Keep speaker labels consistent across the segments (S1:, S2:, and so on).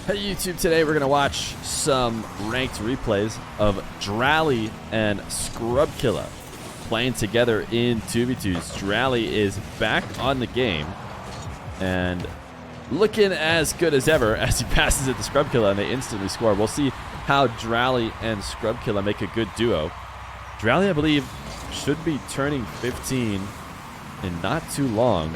S1: Hey YouTube, today we're going to watch some ranked replays of Drali and Killa playing together in 2v2s. Drali is back on the game and looking as good as ever as he passes it to Killa and they instantly score. We'll see how Drali and Killa make a good duo. Drali, I believe, should be turning 15 in not too long,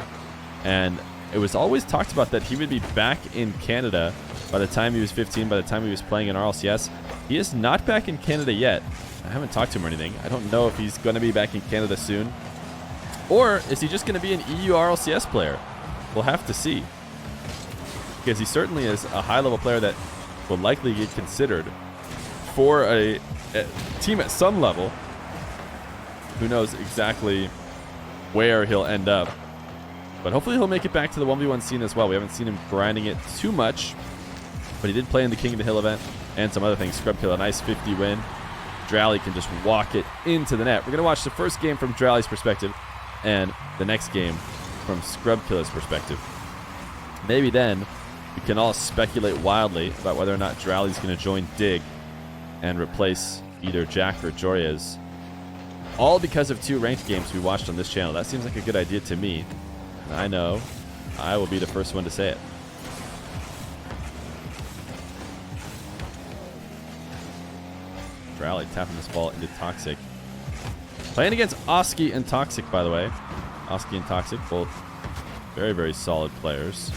S1: and it was always talked about that he would be back in Canada by the time he was 15, by the time he was playing in RLCS. He is not back in Canada yet. I haven't talked to him or anything. I don't know if he's going to be back in Canada soon. Or is he just going to be an EU RLCS player? We'll have to see. Because he certainly is a high-level player that will likely get considered for a team at some level. Who knows exactly where he'll end up. But hopefully he'll make it back to the 1v1 scene as well. We haven't seen him grinding it too much. But he did play in the King of the Hill event and some other things. Killa, a nice 50 win. Drali can just walk it into the net. We're going to watch the first game from Drali's perspective and the next game from Killa's perspective. Maybe then we can all speculate wildly about whether or not Drali's going to join Dig and replace either Jack or Joriez. All because of 2 ranked games we watched on this channel. That seems like a good idea to me. And I know I will be the first one to say it. Drali tapping this ball into Toxic. Playing against Oski and Toxic, by the way. Oski and Toxic, both very, very solid players.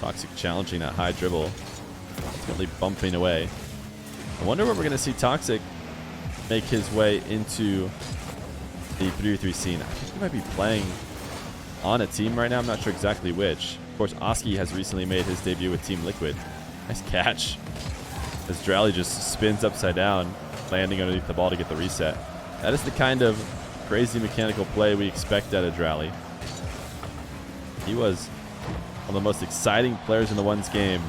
S1: Toxic challenging that high dribble. Ultimately bumping away. I wonder when we're going to see Toxic make his way into the 3v3 scene. I think he might be playing on a team right now. I'm not sure exactly which. Of course, Oski has recently made his debut with Team Liquid. Nice catch. As Drali just spins upside down, landing underneath the ball to get the reset. That is the kind of crazy mechanical play we expect out of Drali. He was one of the most exciting players in the ones game.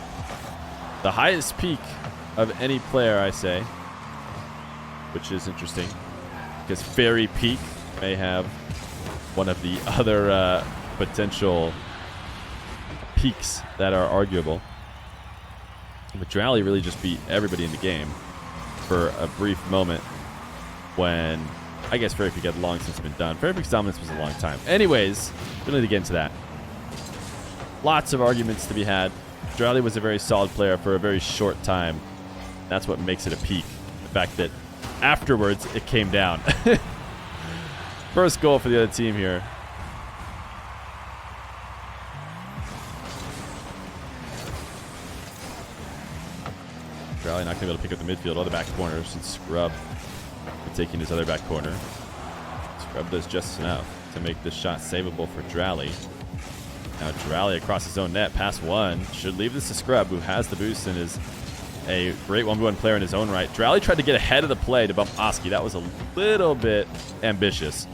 S1: The highest peak of any player, I say. Which is interesting, because Fairy Peak may have one of the other potential peaks that are arguable. But Drali really just beat everybody in the game for a brief moment when, I guess Fairy Peak had long since been done. Fairy Peak's dominance was a long time. Anyways, we don't need to get into that. Lots of arguments to be had. Drali was a very solid player for a very short time. That's what makes it a peak. The fact that afterwards it came down. First goal for the other team here. Drali not going to be able to pick up the midfield or the back corner since Scrub taking his other back corner. Scrub does just enough to make this shot savable for Drali. Now Drali across his own net, pass one. Should leave this to Scrub, who has the boost and is a great 1v1 player in his own right. Drali tried to get ahead of the play to bump Oski. That was a little bit ambitious.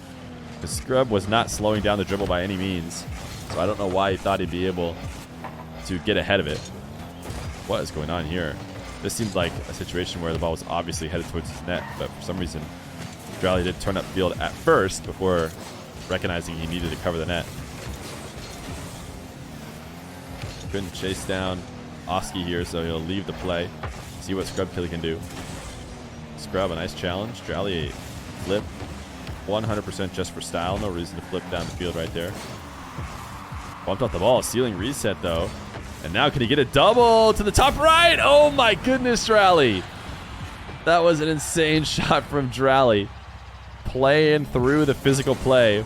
S1: The Scrub was not slowing down the dribble by any means. So I don't know why he thought he'd be able to get ahead of it. What is going on here? This seemed like a situation where the ball was obviously headed towards his net, but for some reason, Drali did turn up field at first before recognizing he needed to cover the net. Couldn't chase down Oski here, so he'll leave the play. See what Killa can do. Scrub, a nice challenge. Drali, flip. 100% just for style. No reason to flip down the field right there. Bumped off the ball. Ceiling reset, though. And now can he get a double to the top right? Oh, my goodness, Drali. That was an insane shot from Drali. Playing through the physical play.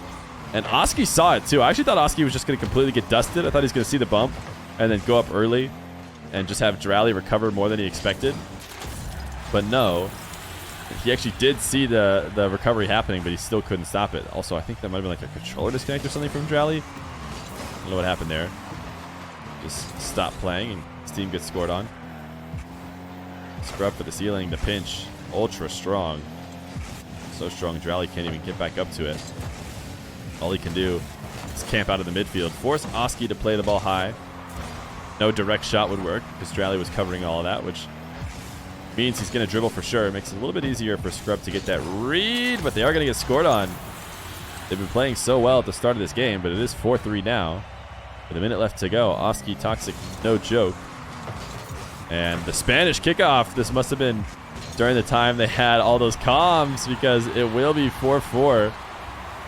S1: And Oski saw it, too. I actually thought Oski was just going to completely get dusted. I thought he was going to see the bump and then go up early and just have Drali recover more than he expected. But no, he actually did see the recovery happening, but he still couldn't stop it. Also, I think that might have been like a controller disconnect or something from Drali. I don't know what happened there. Just stop playing and his team gets scored on. Scrub for the ceiling, the pinch. Ultra strong. So strong, Drali can't even get back up to it. All he can do is camp out of the midfield. Force Oski to play the ball high. No direct shot would work because Drali was covering all of that, which means he's going to dribble for sure. It makes it a little bit easier for Scrub to get that read, but they are going to get scored on. They've been playing so well at the start of this game, but it is 4-3 now. With a minute left to go, Oski Toxic, no joke. And the Spanish kickoff. This must have been during the time they had all those comms, because it will be 4-4.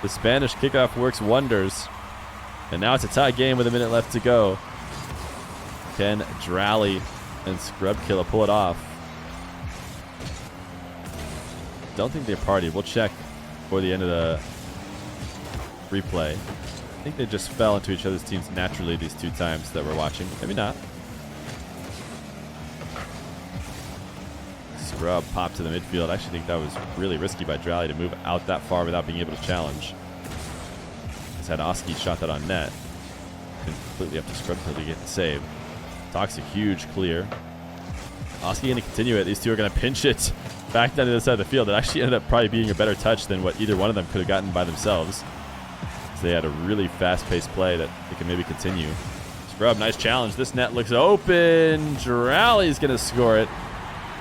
S1: The Spanish kickoff works wonders. And now it's a tie game with a minute left to go. Can Drali and Killa pull it off? Don't think they partied. We'll check for the end of the replay. I think they just fell into each other's teams naturally these 2 times that we're watching. Maybe not. Scrub popped to the midfield. I actually think that was really risky by Drali to move out that far without being able to challenge. He's had Oski shot that on net. Completely up to Scrub to get the save. Toxic, huge clear. Oski going to continue it. These two are going to pinch it back down to the side of the field. It actually ended up probably being a better touch than what either one of them could have gotten by themselves. So they had a really fast-paced play that they can maybe continue. Scrub, nice challenge. This net looks open. Drali's going to score it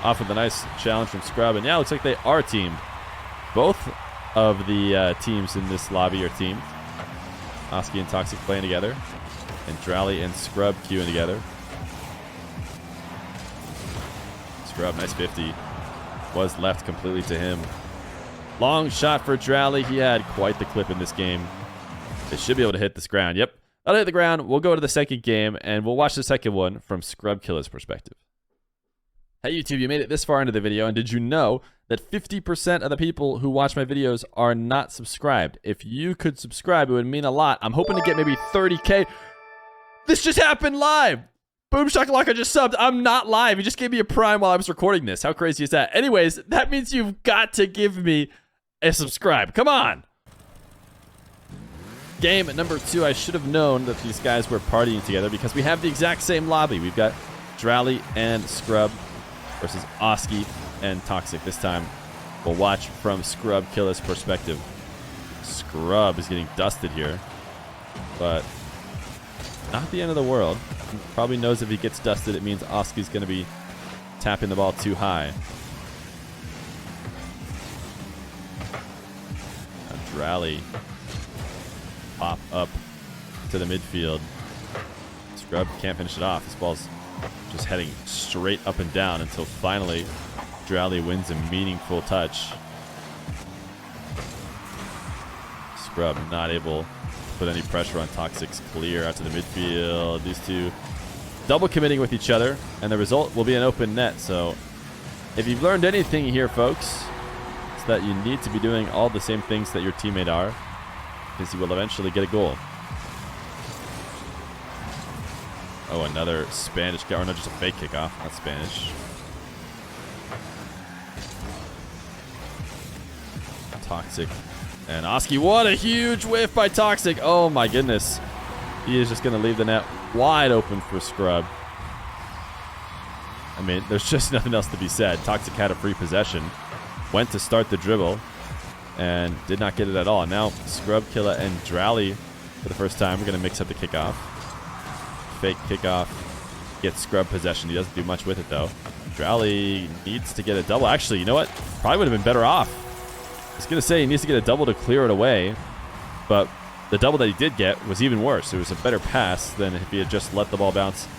S1: off of a nice challenge from Scrub. And yeah, it looks like they are teamed. Both of the teams in this lobby are teamed. Oski and Toxic playing together. And Drali and Scrub queuing together. Scrub, nice 50. Was left completely to him. Long shot for Drali. He had quite the clip in this game. They should be able to hit this ground. Yep. That'll hit the ground. We'll go to the second game, and we'll watch the second one from Killa's perspective. Hey, YouTube, you made it this far into the video, and did you know that 50% of the people who watch my videos are not subscribed? If you could subscribe, it would mean a lot. I'm hoping to get maybe 30K. This just happened live. Boom Shakalaka just subbed. I'm not live. He just gave me a prime while I was recording this. How crazy is that? Anyways, that means you've got to give me a subscribe. Come on. Game number 2. I should have known that these guys were partying together because we have the exact same lobby. We've got Drali and Scrub versus Oski and Toxic. This time, we'll watch from Killa's perspective. Scrub is getting dusted here, but not the end of the world. He probably knows if he gets dusted, it means Oski's going to be tapping the ball too high. Now Drali pop up to the midfield. Scrub can't finish it off. This ball's just heading straight up and down until finally Drali wins a meaningful touch. Scrub not able to put any pressure on Toxic's clear out to the midfield. These two double committing with each other, and the result will be an open net. So if you've learned anything here, folks, it's that you need to be doing all the same things that your teammate are, because you will eventually get a goal. Oh, another Spanish guy, or no, just a fake kickoff, not Spanish. Toxic and Oski. What a huge whiff by Toxic. Oh my goodness. He is just going to leave the net wide open for Scrub. I mean, there's just nothing else to be said. Toxic had a free possession, went to start the dribble, and did not get it at all. Now, Scrub, Killa, and Drali for the first time. We're going to mix up the kickoff. Fake kickoff. Gets Scrub possession. He doesn't do much with it, though. Drali needs to get a double. Actually, you know what? Probably would have been better off. I was going to say he needs to get a double to clear it away, but the double that he did get was even worse. It was a better pass than if he had just let the ball bounce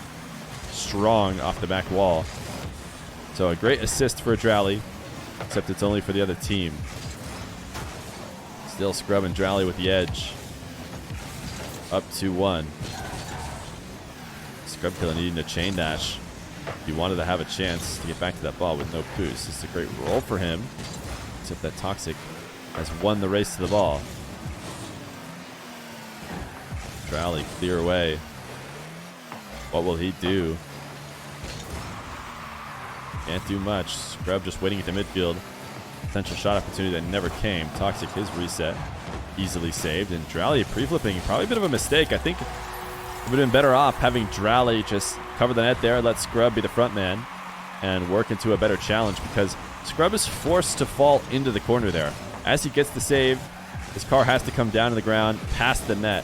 S1: strong off the back wall. So a great assist for Drali, except it's only for the other team. Still Scrub and Drali with the edge. Up 2-1. Scrub Killa needing a chain dash. He wanted to have a chance to get back to that ball with no boost. This is a great roll for him. Except that Toxic has won the race to the ball. Drali clear away. What will he do? Can't do much. Scrub just waiting at the midfield. Potential shot opportunity that never came. Toxic, his reset. Easily saved. And Drali pre-flipping. Probably a bit of a mistake. I think it would have been better off having Drali just cover the net there, let Scrub be the front man, and work into a better challenge, because Scrub is forced to fall into the corner there. As he gets the save, his car has to come down to the ground past the net,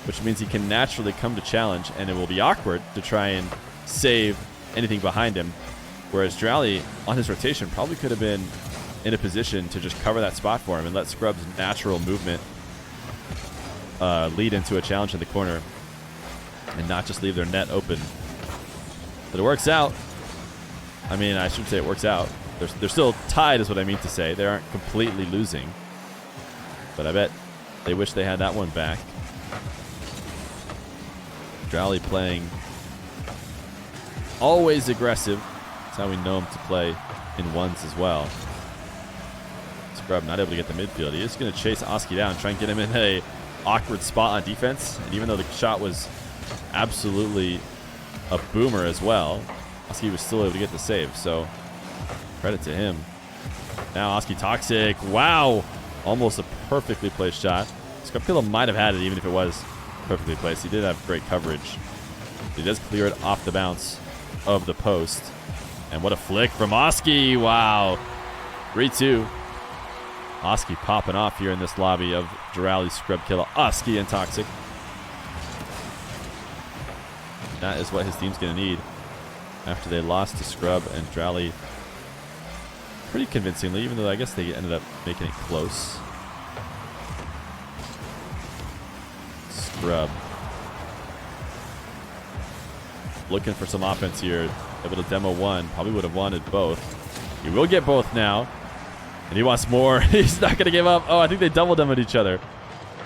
S1: which means he can naturally come to challenge, and it will be awkward to try and save anything behind him. Whereas Drali, on his rotation, probably could have been in a position to just cover that spot for him and let Scrub's natural movement lead into a challenge in the corner and not just leave their net open. But it works out. I mean, I shouldn't say it works out. They're still tied is what I mean to say. They aren't completely losing. But I bet they wish they had that one back. Drali playing always aggressive. That's how we know him to play in ones as well. Scrub not able to get the midfield. He is going to chase Oski down, try and get him in a awkward spot on defense. And even though the shot was absolutely a boomer as well, Oski was still able to get the save. So credit to him. Now Oski Toxic. Wow. Almost a perfectly placed shot. Killa might have had it even if it was perfectly placed. He did have great coverage. He does clear it off the bounce of the post. And what a flick from Oski. Wow. 3-2. Oski popping off here in this lobby of Drali, Scrub, Killa, Oski, and Toxic. That is what his team's going to need after they lost to Scrub and Drali pretty convincingly, even though I guess they ended up making it close. Scrub looking for some offense here. Able to demo one. Probably would have wanted both. He will get both now. And he wants more. He's not going to give up. Oh, I think they double demoed each other.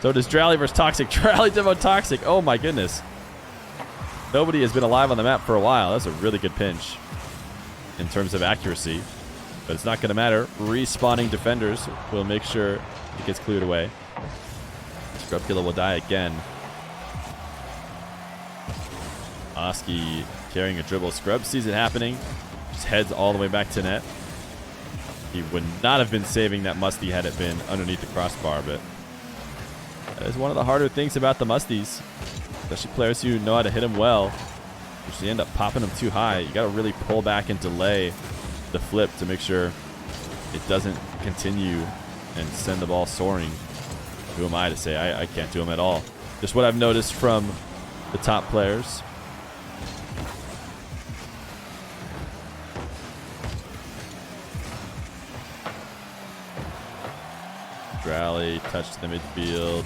S1: So does Drali versus Toxic. Drali demo Toxic. Oh my goodness. Nobody has been alive on the map for a while. That's a really good pinch in terms of accuracy. But it's not going to matter. Respawning defenders will make sure it gets cleared away. Scrub Killa will die again. Oski carrying a dribble. Scrub sees it happening. Just heads all the way back to net. He would not have been saving that musty had it been underneath the crossbar, but that is one of the harder things about the musties. Especially players who know how to hit them well. If you end up popping them too high, you got to really pull back and delay the flip to make sure it doesn't continue and send the ball soaring. Who am I to say? I can't do them at all. Just what I've noticed from the top players. Drali touched the midfield,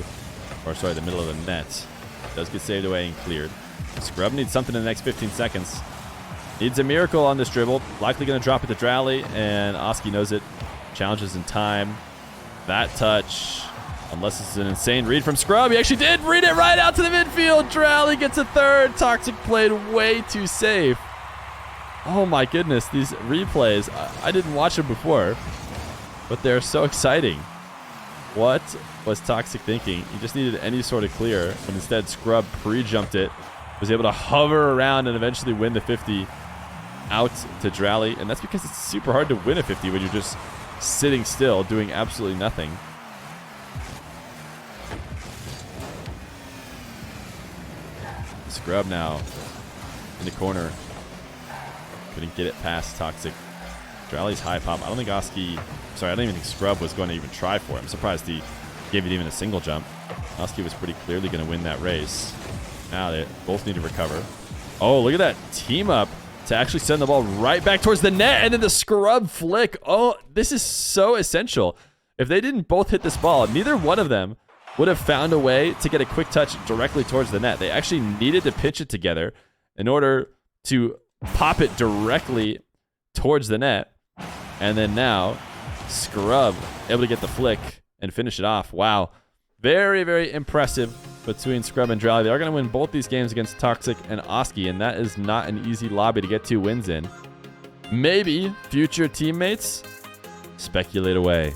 S1: or sorry, the middle of the net. Does get saved away and cleared. Scrub needs something in the next 15 seconds. Needs a miracle on this dribble. Likely going to drop it to Drali, and Oski knows it. Challenges in time. That touch, unless it's an insane read from Scrub. He actually did read it right out to the midfield. Drali gets a third. Toxic played way too safe. Oh my goodness, these replays. I didn't watch them before, but they're so exciting. What was Toxic thinking? He just needed any sort of clear, but instead Scrub pre-jumped it, was able to hover around and eventually win the 50 out to Drali. And that's because it's super hard to win a 50 when you're just sitting still, doing absolutely nothing. Scrub now in the corner. Couldn't get it past Toxic. Drali's high pop. I don't think Oski... Sorry, I don't even think Scrub was going to even try for it. I'm surprised he gave it even a single jump. Oski was pretty clearly going to win that race. Now they both need to recover. Oh, look at that team up to actually send the ball right back towards the net, and then the Scrub flick. Oh, this is so essential. If they didn't both hit this ball, neither one of them would have found a way to get a quick touch directly towards the net. They actually needed to pitch it together in order to pop it directly towards the net. And then now Scrub able to get the flick and finish it off. Wow. Very, very impressive between Scrub and Drali. They are going to win both these games against Toxic and Oski, and that is not an easy lobby to get 2 wins in. Maybe future teammates? Speculate away.